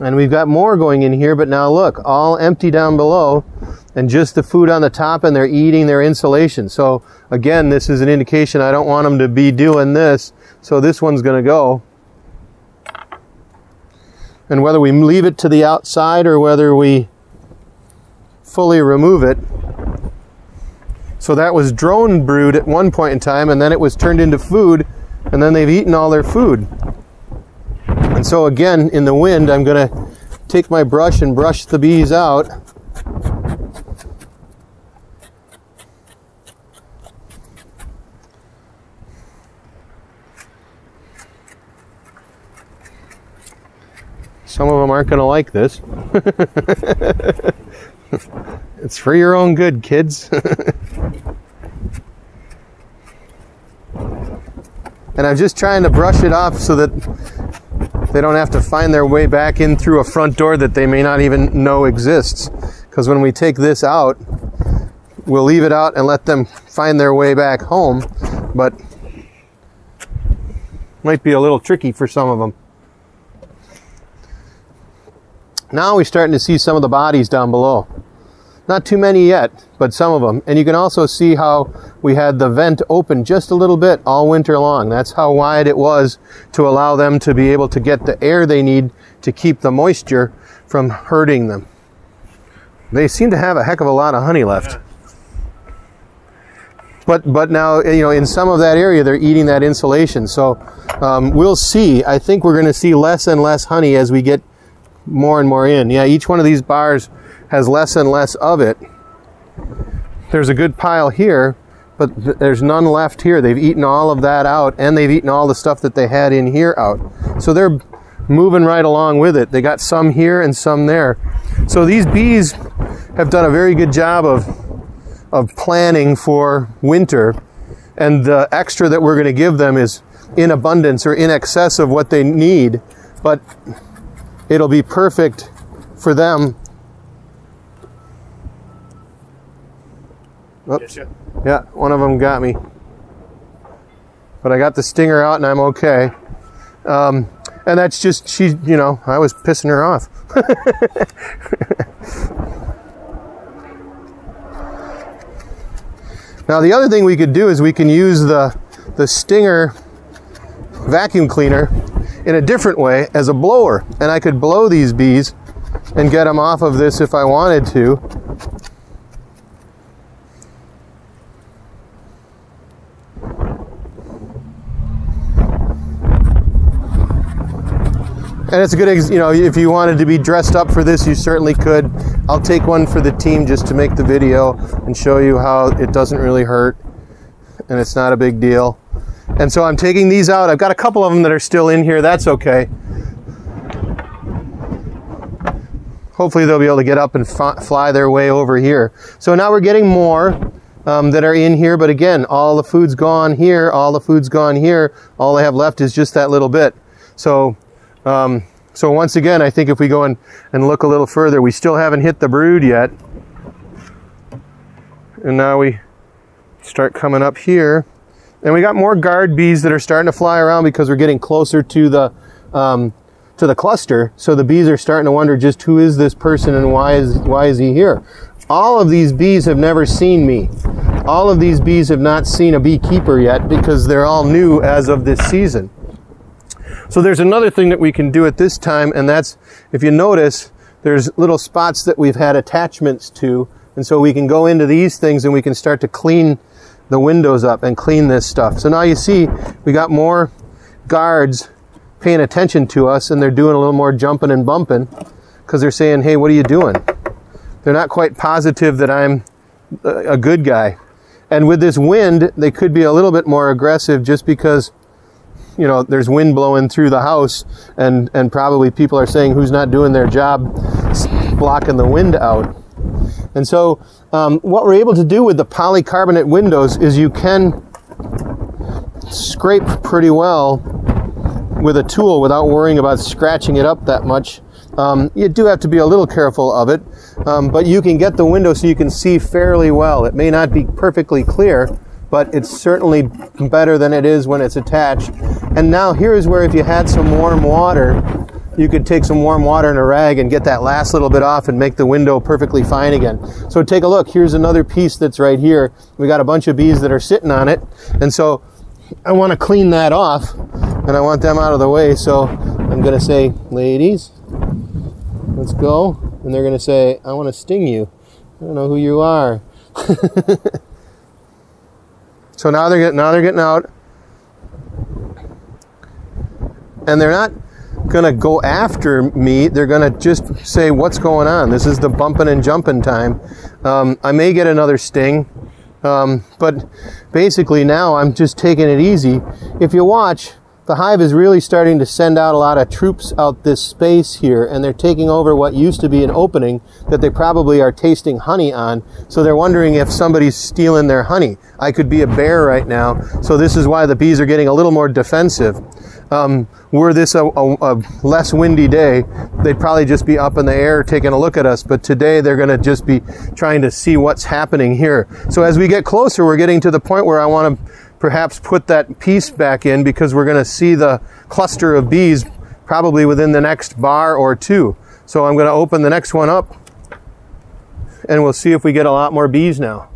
And we've got more going in here, but now look, all empty down below and just the food on the top, and they're eating their insulation. So again, this is an indication I don't want them to be doing this. So this one's going to go. And whether we leave it to the outside or whether we fully remove it. So that was drone brood at one point in time, and then it was turned into food, and then they've eaten all their food. And so again, in the wind, I'm going to take my brush and brush the bees out. Some of them aren't going to like this. It's for your own good, kids. And I'm just trying to brush it off so that they don't have to find their way back in through a front door that they may not even know exists. Because when we take this out, we'll leave it out and let them find their way back home. But might be a little tricky for some of them. Now we're starting to see some of the bodies down below. Not too many yet, but some of them. And you can also see how we had the vent open just a little bit all winter long. That's how wide it was to allow them to be able to get the air they need to keep the moisture from hurting them. They seem to have a heck of a lot of honey left. But now, you know, in some of that area, they're eating that insulation. So we'll see. I think we're going to see less and less honey as we get more and more in. Yeah, each one of these bars has less and less of it. There's a good pile here, but there's none left here. They've eaten all of that out, and they've eaten all the stuff that they had in here out. So they're moving right along with it. They got some here and some there. So these bees have done a very good job of planning for winter, and the extra that we're going to give them is in abundance or in excess of what they need, but it'll be perfect for them. Oops. Yeah, one of them got me. But I got the stinger out and I'm okay. And that's just, she, you know, I was pissing her off. Now the other thing we could do is we can use the stinger vacuum cleaner in a different way as a blower. And I could blow these bees and get them off of this if I wanted to. And it's a good, you know, if you wanted to be dressed up for this, you certainly could. I'll take one for the team just to make the video and show you how it doesn't really hurt and it's not a big deal. And so I'm taking these out. I've got a couple of them that are still in here. That's okay. Hopefully they'll be able to get up and fly their way over here. So now we're getting more that are in here. But again, all the food's gone here. All the food's gone here. All they have left is just that little bit. So so once again, I think if we go and look a little further, we still haven't hit the brood yet. And now we start coming up here. And we got more guard bees that are starting to fly around because we're getting closer to the cluster. So the bees are starting to wonder just who is this person and why is he here? All of these bees have never seen me. All of these bees have not seen a beekeeper yet because they're all new as of this season. So there's another thing that we can do at this time, and that's, if you notice, there's little spots that we've had attachments to, and so we can go into these things and we can start to clean the windows up and clean this stuff. So now you see we got more guards paying attention to us, and they're doing a little more jumping and bumping because they're saying, hey, what are you doing? They're not quite positive that I'm a good guy. And with this wind, they could be a little bit more aggressive just because, you know, there's wind blowing through the house, and probably people are saying who's not doing their job blocking the wind out. And so what we're able to do with the polycarbonate windows is you can scrape pretty well with a tool without worrying about scratching it up that much. You do have to be a little careful of it, but you can get the window so you can see fairly well. It may not be perfectly clear, but it's certainly better than it is when it's attached. And now here's where if you had some warm water, you could take some warm water and a rag and get that last little bit off and make the window perfectly fine again. So take a look. Here's another piece that's right here. We got a bunch of bees that are sitting on it. And so I want to clean that off, and I want them out of the way. So I'm going to say, ladies, let's go. And they're going to say, I want to sting you. I don't know who you are. So now they're getting out. And they're not going to go after me. They're going to just say, what's going on? This is the bumping and jumping time. I may get another sting. But basically now I'm just taking it easy. If you watch, the hive is really starting to send out a lot of troops out this space here, and they're taking over what used to be an opening that they probably are tasting honey on. So they're wondering if somebody's stealing their honey. I could be a bear right now. So this is why the bees are getting a little more defensive. Were this a less windy day, they'd probably just be up in the air taking a look at us. But today they're going to just be trying to see what's happening here. So as we get closer, we're getting to the point where I want to perhaps put that piece back in, because we're going to see the cluster of bees probably within the next bar or two. So I'm going to open the next one up, and we'll see if we get a lot more bees now.